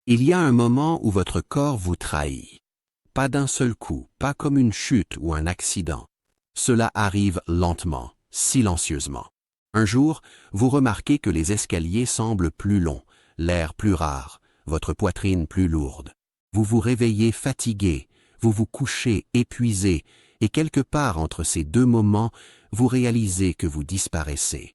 Il y a un moment où votre corps vous trahit. Pas d'un seul coup, pas comme une chute ou un accident. Cela arrive lentement, silencieusement. Un jour, vous remarquez que les escaliers semblent plus longs, l'air plus rare, votre poitrine plus lourde. Vous vous réveillez fatigué, vous vous couchez épuisé, et quelque part entre ces deux moments, vous réalisez que vous disparaissez.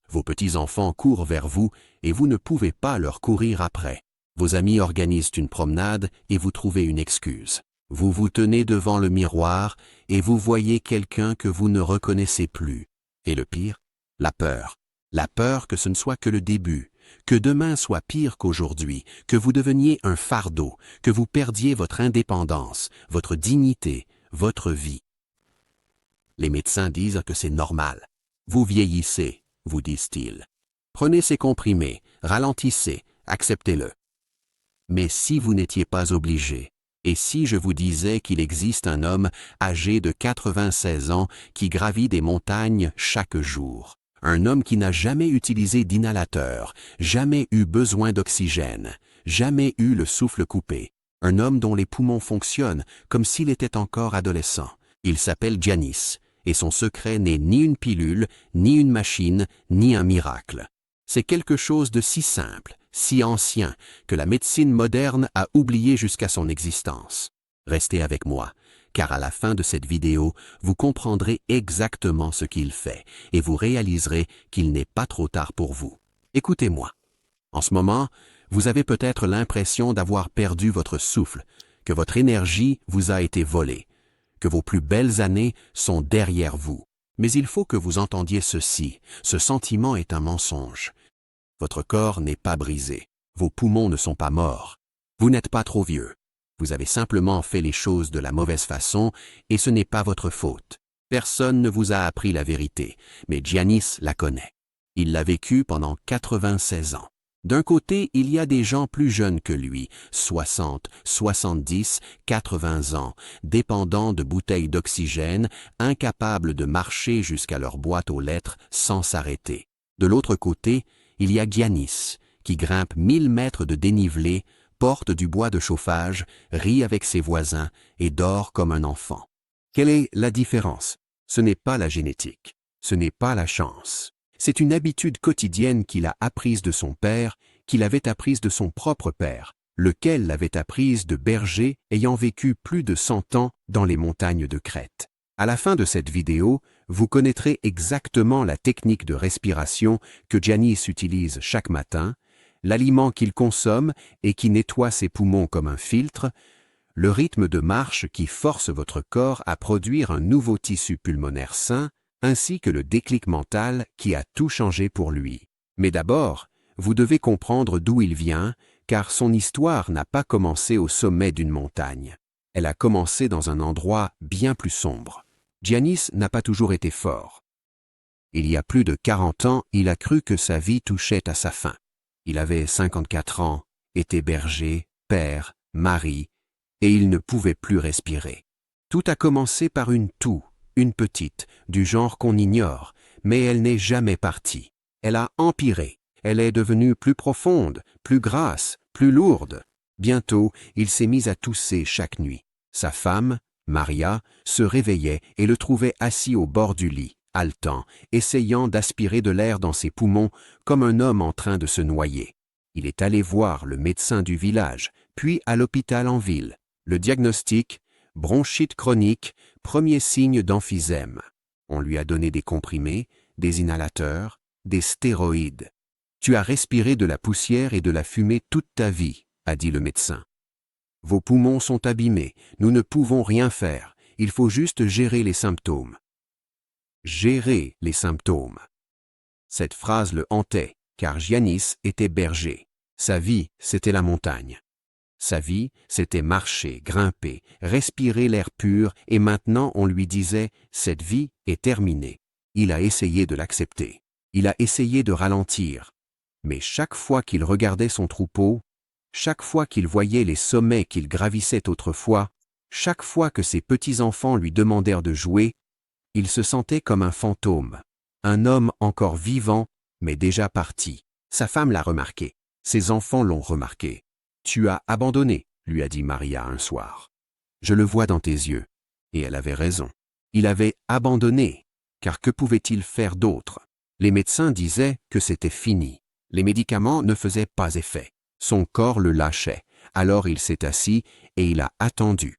Vos petits-enfants courent vers vous et vous ne pouvez pas leur courir après. Vos amis organisent une promenade et vous trouvez une excuse. Vous vous tenez devant le miroir et vous voyez quelqu'un que vous ne reconnaissez plus. Et le pire, la peur. La peur que ce ne soit que le début, que demain soit pire qu'aujourd'hui, que vous deveniez un fardeau, que vous perdiez votre indépendance, votre dignité, votre vie. Les médecins disent que c'est normal. Vous vieillissez, vous disent-ils. Prenez ces comprimés, ralentissez, acceptez-le. Mais si vous n'étiez pas obligé, et si je vous disais qu'il existe un homme âgé de 96 ans qui gravit des montagnes chaque jour, un homme qui n'a jamais utilisé d'inhalateur, jamais eu besoin d'oxygène, jamais eu le souffle coupé, un homme dont les poumons fonctionnent comme s'il était encore adolescent. Il s'appelle Giannis, et son secret n'est ni une pilule, ni une machine, ni un miracle. C'est quelque chose de si simple, si ancien, que la médecine moderne a oublié jusqu'à son existence. Restez avec moi, car à la fin de cette vidéo, vous comprendrez exactement ce qu'il fait, et vous réaliserez qu'il n'est pas trop tard pour vous. Écoutez-moi. En ce moment, vous avez peut-être l'impression d'avoir perdu votre souffle, que votre énergie vous a été volée, que vos plus belles années sont derrière vous. Mais il faut que vous entendiez ceci, ce sentiment est un mensonge. Votre corps n'est pas brisé, vos poumons ne sont pas morts. Vous n'êtes pas trop vieux. Vous avez simplement fait les choses de la mauvaise façon et ce n'est pas votre faute. Personne ne vous a appris la vérité, mais Giannis la connaît. Il l'a vécu pendant 96 ans. D'un côté, il y a des gens plus jeunes que lui, 60, 70, 80 ans, dépendants de bouteilles d'oxygène, incapables de marcher jusqu'à leur boîte aux lettres sans s'arrêter. De l'autre côté, il y a Giannis, qui grimpe 1000 mètres de dénivelé, porte du bois de chauffage, rit avec ses voisins et dort comme un enfant. Quelle est la différence? Ce n'est pas la génétique, ce n'est pas la chance. C'est une habitude quotidienne qu'il a apprise de son père, qu'il avait apprise de son propre père, lequel l'avait apprise de berger ayant vécu plus de 100 ans dans les montagnes de Crète. À la fin de cette vidéo, vous connaîtrez exactement la technique de respiration que Giannis utilise chaque matin, l'aliment qu'il consomme et qui nettoie ses poumons comme un filtre, le rythme de marche qui force votre corps à produire un nouveau tissu pulmonaire sain, ainsi que le déclic mental qui a tout changé pour lui. Mais d'abord, vous devez comprendre d'où il vient, car son histoire n'a pas commencé au sommet d'une montagne. Elle a commencé dans un endroit bien plus sombre. Giannis n'a pas toujours été fort. Il y a plus de 40 ans, il a cru que sa vie touchait à sa fin. Il avait 54 ans, était berger, père, mari, et il ne pouvait plus respirer. Tout a commencé par une toux, une petite, du genre qu'on ignore, mais elle n'est jamais partie. Elle a empiré, elle est devenue plus profonde, plus grasse, plus lourde. Bientôt, il s'est mis à tousser chaque nuit. Sa femme, Maria, se réveillait et le trouvait assis au bord du lit, haletant, essayant d'aspirer de l'air dans ses poumons comme un homme en train de se noyer. Il est allé voir le médecin du village, puis à l'hôpital en ville. Le diagnostic, bronchite chronique, premier signe d'emphysème. On lui a donné des comprimés, des inhalateurs, des stéroïdes. « Tu as respiré de la poussière et de la fumée toute ta vie », a dit le médecin. « Vos poumons sont abîmés, nous ne pouvons rien faire, il faut juste gérer les symptômes. » Gérer les symptômes. Cette phrase le hantait, car Giannis était berger. Sa vie, c'était la montagne. Sa vie, c'était marcher, grimper, respirer l'air pur, et maintenant on lui disait « cette vie est terminée ». Il a essayé de l'accepter. Il a essayé de ralentir. Mais chaque fois qu'il regardait son troupeau, chaque fois qu'il voyait les sommets qu'il gravissait autrefois, chaque fois que ses petits-enfants lui demandèrent de jouer, il se sentait comme un fantôme, un homme encore vivant, mais déjà parti. Sa femme l'a remarqué, ses enfants l'ont remarqué. Tu as abandonné, lui a dit Maria un soir. Je le vois dans tes yeux. Et elle avait raison. Il avait abandonné, car que pouvait-il faire d'autre? Les médecins disaient que c'était fini. Les médicaments ne faisaient pas effet. Son corps le lâchait. Alors il s'est assis et il a attendu.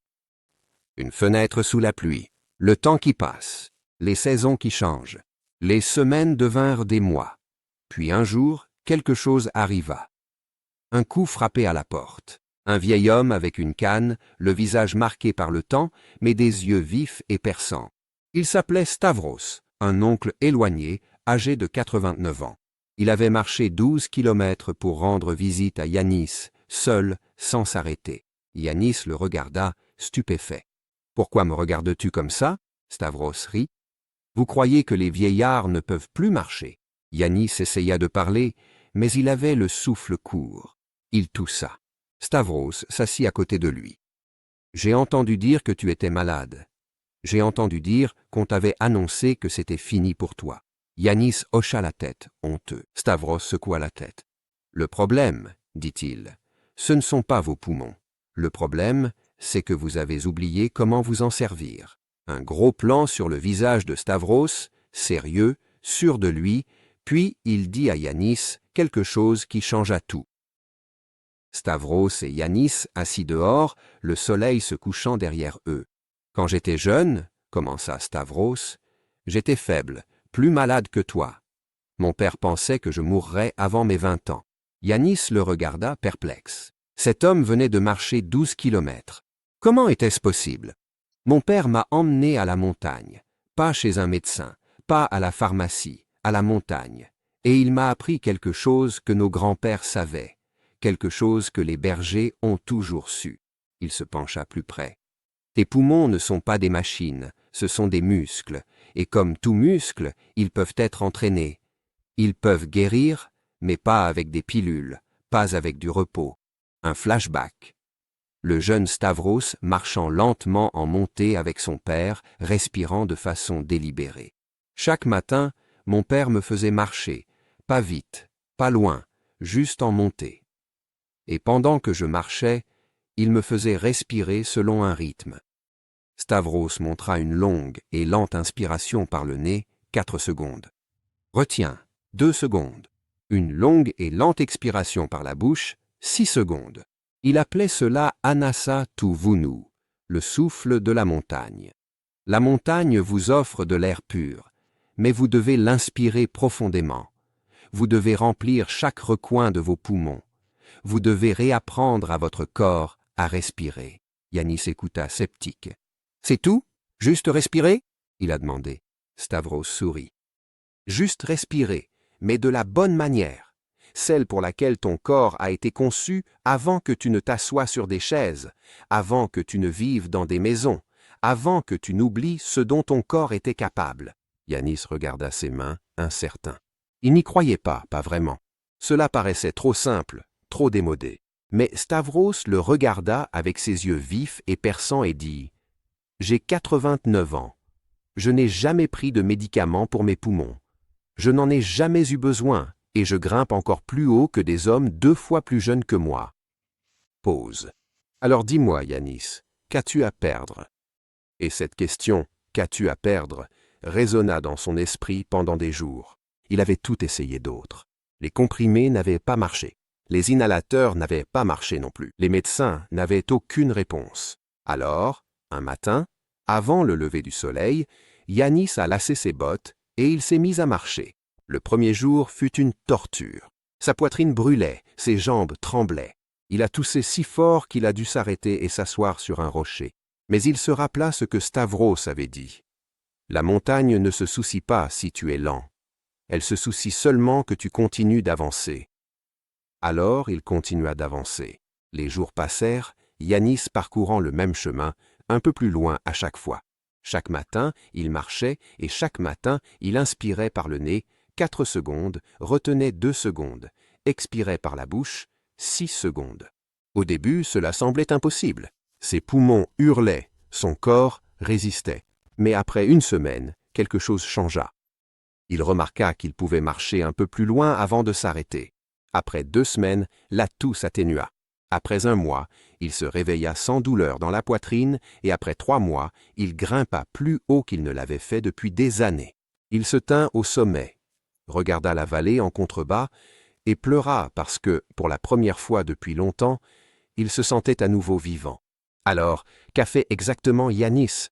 Une fenêtre sous la pluie, le temps qui passe, les saisons qui changent. Les semaines devinrent des mois. Puis un jour, quelque chose arriva. Un coup frappait à la porte. Un vieil homme avec une canne, le visage marqué par le temps, mais des yeux vifs et perçants. Il s'appelait Stavros, un oncle éloigné, âgé de 89 ans. Il avait marché 12 kilomètres pour rendre visite à Yanis, seul, sans s'arrêter. Yanis le regarda, stupéfait. « Pourquoi me regardes-tu comme ça ?» Stavros rit. « Vous croyez que les vieillards ne peuvent plus marcher ?» Yanis essaya de parler, mais il avait le souffle court. Il toussa. Stavros s'assit à côté de lui. « J'ai entendu dire que tu étais malade. J'ai entendu dire qu'on t'avait annoncé que c'était fini pour toi. » Yanis hocha la tête, honteux. Stavros secoua la tête. « Le problème, dit-il, ce ne sont pas vos poumons. Le problème, c'est que vous avez oublié comment vous en servir. » Un gros plan sur le visage de Stavros, sérieux, sûr de lui, puis il dit à Yanis quelque chose qui changea tout. Stavros et Yanis assis dehors, le soleil se couchant derrière eux. « Quand j'étais jeune, commença Stavros, j'étais faible, plus malade que toi. Mon père pensait que je mourrais avant mes 20 ans. » Yanis le regarda perplexe. Cet homme venait de marcher 12 kilomètres. Comment était-ce possible? Mon père m'a emmené à la montagne, pas chez un médecin, pas à la pharmacie, à la montagne. Et il m'a appris quelque chose que nos grands-pères savaient, quelque chose que les bergers ont toujours su. Il se pencha plus près. Tes poumons ne sont pas des machines, ce sont des muscles, et comme tout muscle, ils peuvent être entraînés. Ils peuvent guérir, mais pas avec des pilules, pas avec du repos. Un flashback. Le jeune Stavros marchant lentement en montée avec son père, respirant de façon délibérée. Chaque matin, mon père me faisait marcher, pas vite, pas loin, juste en montée. Et pendant que je marchais, il me faisait respirer selon un rythme. Stavros montra une longue et lente inspiration par le nez, 4 secondes. Retiens, 2 secondes. Une longue et lente expiration par la bouche, 6 secondes. Il appelait cela Anasa tu Vunu, le souffle de la montagne. La montagne vous offre de l'air pur, mais vous devez l'inspirer profondément. Vous devez remplir chaque recoin de vos poumons. Vous devez réapprendre à votre corps à respirer. Yanis écouta sceptique. « C'est tout? Juste respirer ?» il a demandé. Stavros sourit. « Juste respirer, mais de la bonne manière. Celle pour laquelle ton corps a été conçu avant que tu ne t'assoies sur des chaises, avant que tu ne vives dans des maisons, avant que tu n'oublies ce dont ton corps était capable. » Yanis regarda ses mains, incertain. Il n'y croyait pas vraiment. Cela paraissait trop simple, trop démodé. Mais Stavros le regarda avec ses yeux vifs et perçants et dit « J'ai 89 ans. Je n'ai jamais pris de médicaments pour mes poumons. Je n'en ai jamais eu besoin. Et je grimpe encore plus haut que des hommes 2 fois plus jeunes que moi. » Pause. « Alors dis-moi, Yanis, qu'as-tu à perdre ?» Et cette question, « qu'as-tu à perdre ?» résonna dans son esprit pendant des jours. Il avait tout essayé d'autre. Les comprimés n'avaient pas marché. Les inhalateurs n'avaient pas marché non plus. Les médecins n'avaient aucune réponse. Alors, un matin, avant le lever du soleil, Yanis a lacé ses bottes et il s'est mis à marcher. Le premier jour fut une torture. Sa poitrine brûlait, ses jambes tremblaient. Il a toussé si fort qu'il a dû s'arrêter et s'asseoir sur un rocher. Mais il se rappela ce que Stavros avait dit. La montagne ne se soucie pas si tu es lent. Elle se soucie seulement que tu continues d'avancer. Alors il continua d'avancer. Les jours passèrent, Yanis parcourant le même chemin, un peu plus loin à chaque fois. Chaque matin, il marchait et chaque matin, il inspirait par le nez, 4 secondes, retenait 2 secondes, expirait par la bouche, 6 secondes. Au début, cela semblait impossible. Ses poumons hurlaient, son corps résistait. Mais après 1 semaine, quelque chose changea. Il remarqua qu'il pouvait marcher un peu plus loin avant de s'arrêter. Après 2 semaines, la toux atténua. Après 1 mois, il se réveilla sans douleur dans la poitrine et après 3 mois, il grimpa plus haut qu'il ne l'avait fait depuis des années. Il se tint au sommet, regarda la vallée en contrebas et pleura parce que, pour la première fois depuis longtemps, il se sentait à nouveau vivant. Alors, qu'a fait exactement Yanis?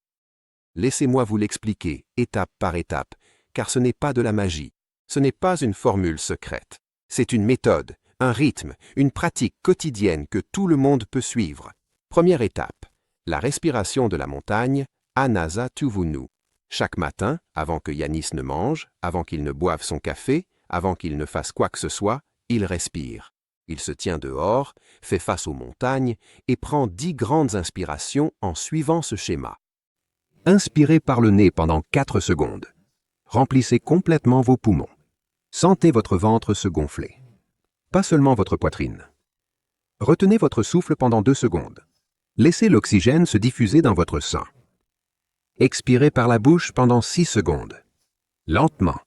Laissez-moi vous l'expliquer, étape par étape, car ce n'est pas de la magie, ce n'est pas une formule secrète. C'est une méthode, un rythme, une pratique quotidienne que tout le monde peut suivre. Première étape, la respiration de la montagne, Anasa Tuvunu. Chaque matin, avant que Yanis ne mange, avant qu'il ne boive son café, avant qu'il ne fasse quoi que ce soit, il respire. Il se tient dehors, fait face aux montagnes et prend 10 grandes inspirations en suivant ce schéma. Inspirez par le nez pendant 4 secondes. Remplissez complètement vos poumons. Sentez votre ventre se gonfler. Pas seulement votre poitrine. Retenez votre souffle pendant 2 secondes. Laissez l'oxygène se diffuser dans votre sang. Expirez par la bouche pendant 6 secondes. Lentement.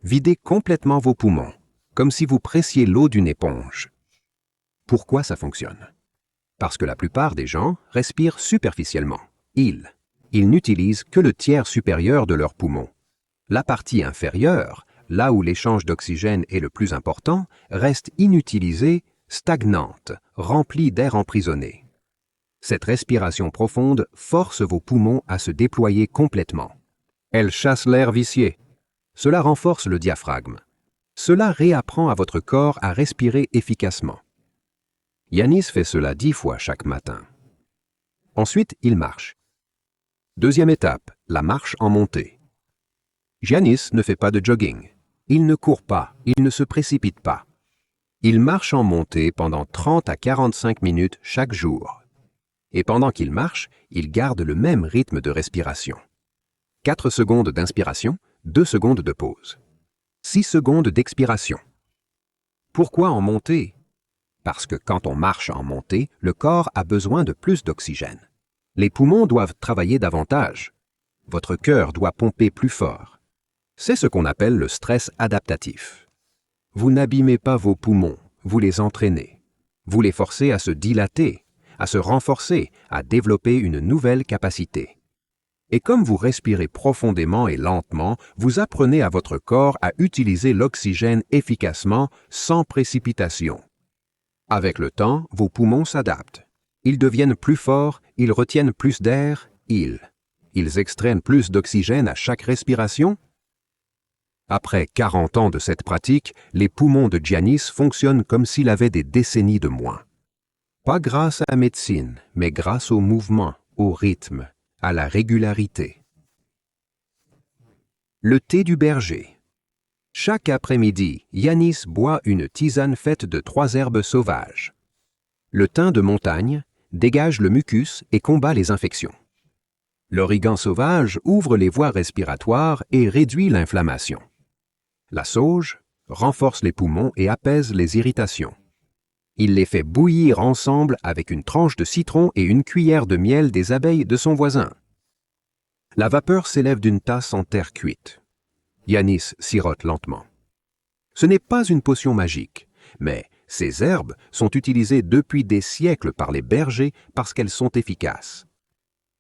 Videz complètement vos poumons, comme si vous pressiez l'eau d'une éponge. Pourquoi ça fonctionne? Parce que la plupart des gens respirent superficiellement. Ils n'utilisent que le tiers supérieur de leurs poumons. La partie inférieure, là où l'échange d'oxygène est le plus important, reste inutilisée, stagnante, remplie d'air emprisonné. Cette respiration profonde force vos poumons à se déployer complètement. Elle chasse l'air vicié. Cela renforce le diaphragme. Cela réapprend à votre corps à respirer efficacement. Yanis fait cela 10 fois chaque matin. Ensuite, il marche. Deuxième étape, la marche en montée. Yanis ne fait pas de jogging. Il ne court pas, il ne se précipite pas. Il marche en montée pendant 30 à 45 minutes chaque jour. Et pendant qu'il marche, il garde le même rythme de respiration. 4 secondes d'inspiration, 2 secondes de pause. 6 secondes d'expiration. Pourquoi en montée? Parce que quand on marche en montée, le corps a besoin de plus d'oxygène. Les poumons doivent travailler davantage. Votre cœur doit pomper plus fort. C'est ce qu'on appelle le stress adaptatif. Vous n'abîmez pas vos poumons, vous les entraînez. Vous les forcez à se dilater, à se renforcer, à développer une nouvelle capacité. Et comme vous respirez profondément et lentement, vous apprenez à votre corps à utiliser l'oxygène efficacement, sans précipitation. Avec le temps, vos poumons s'adaptent. Ils deviennent plus forts, ils retiennent plus d'air, ils extraient plus d'oxygène à chaque respiration. Après 40 ans de cette pratique, les poumons de Yanis fonctionnent comme s'il avait des décennies de moins. Pas grâce à la médecine, mais grâce au mouvement, au rythme, à la régularité. Le thé du berger. Chaque après-midi, Yanis boit une tisane faite de 3 herbes sauvages. Le thym de montagne dégage le mucus et combat les infections. L'origan sauvage ouvre les voies respiratoires et réduit l'inflammation. La sauge renforce les poumons et apaise les irritations. Il les fait bouillir ensemble avec une tranche de citron et une cuillère de miel des abeilles de son voisin. La vapeur s'élève d'une tasse en terre cuite. Yanis sirote lentement. Ce n'est pas une potion magique, mais ces herbes sont utilisées depuis des siècles par les bergers parce qu'elles sont efficaces.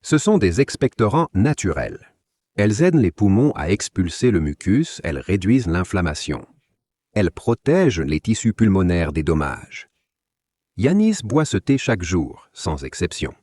Ce sont des expectorants naturels. Elles aident les poumons à expulser le mucus, elles réduisent l'inflammation. Elles protègent les tissus pulmonaires des dommages. Yanis boit ce thé chaque jour, sans exception.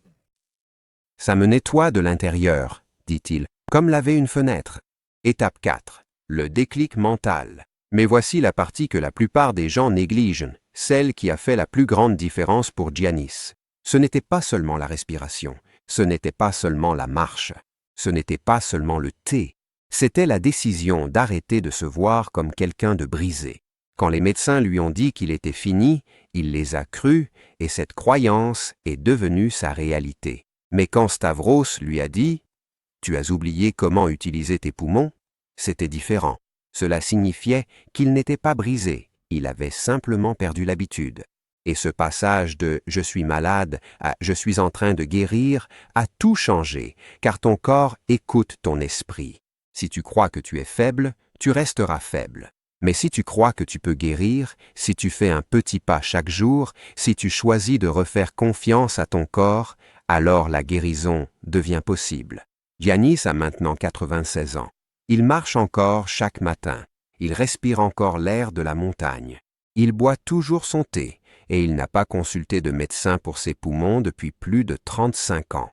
« Ça me nettoie de l'intérieur, dit-il, comme laver une fenêtre. » Étape 4. Le déclic mental. Mais voici la partie que la plupart des gens négligent, celle qui a fait la plus grande différence pour Yanis. Ce n'était pas seulement la respiration, ce n'était pas seulement la marche, ce n'était pas seulement le thé, c'était la décision d'arrêter de se voir comme quelqu'un de brisé. Quand les médecins lui ont dit qu'il était fini, il les a crus et cette croyance est devenue sa réalité. Mais quand Stavros lui a dit « Tu as oublié comment utiliser tes poumons », c'était différent. Cela signifiait qu'il n'était pas brisé, il avait simplement perdu l'habitude. Et ce passage de « je suis malade » à « je suis en train de guérir » a tout changé, car ton corps écoute ton esprit. Si tu crois que tu es faible, tu resteras faible. Mais si tu crois que tu peux guérir, si tu fais un petit pas chaque jour, si tu choisis de refaire confiance à ton corps, alors la guérison devient possible. Giannis a maintenant 96 ans. Il marche encore chaque matin. Il respire encore l'air de la montagne. Il boit toujours son thé et il n'a pas consulté de médecin pour ses poumons depuis plus de 35 ans.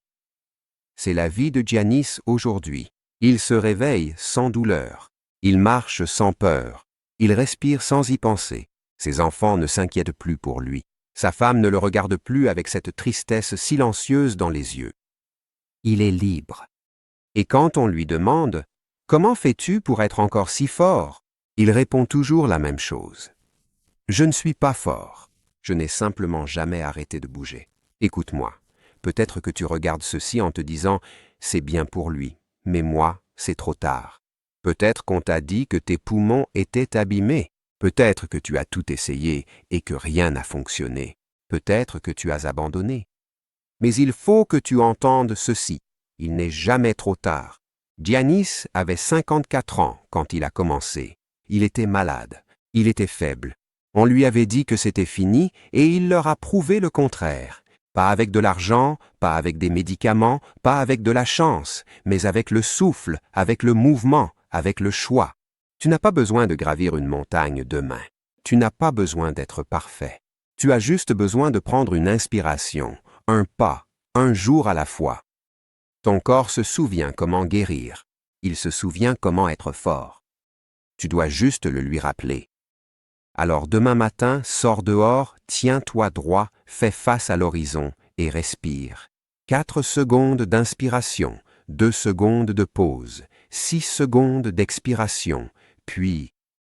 C'est la vie de Giannis aujourd'hui. Il se réveille sans douleur. Il marche sans peur. Il respire sans y penser. Ses enfants ne s'inquiètent plus pour lui. Sa femme ne le regarde plus avec cette tristesse silencieuse dans les yeux. Il est libre. Et quand on lui demande « Comment fais-tu pour être encore si fort ?» il répond toujours la même chose. « Je ne suis pas fort. Je n'ai simplement jamais arrêté de bouger. Écoute-moi. Peut-être que tu regardes ceci en te disant « C'est bien pour lui, mais moi, c'est trop tard. » Peut-être qu'on t'a dit que tes poumons étaient abîmés. Peut-être que tu as tout essayé et que rien n'a fonctionné. Peut-être que tu as abandonné. Mais il faut que tu entendes ceci. Il n'est jamais trop tard. Giannis avait 54 ans quand il a commencé. Il était malade. Il était faible. On lui avait dit que c'était fini et il leur a prouvé le contraire. Pas avec de l'argent, pas avec des médicaments, pas avec de la chance, mais avec le souffle, avec le mouvement, avec le choix. Tu n'as pas besoin de gravir une montagne demain. Tu n'as pas besoin d'être parfait. Tu as juste besoin de prendre une inspiration, un pas, un jour à la fois. Ton corps se souvient comment guérir. Il se souvient comment être fort. Tu dois juste le lui rappeler. Alors demain matin, sors dehors, tiens-toi droit, fais face à l'horizon et respire. 4 secondes d'inspiration, 2 secondes de pause, 6 secondes d'expiration, puis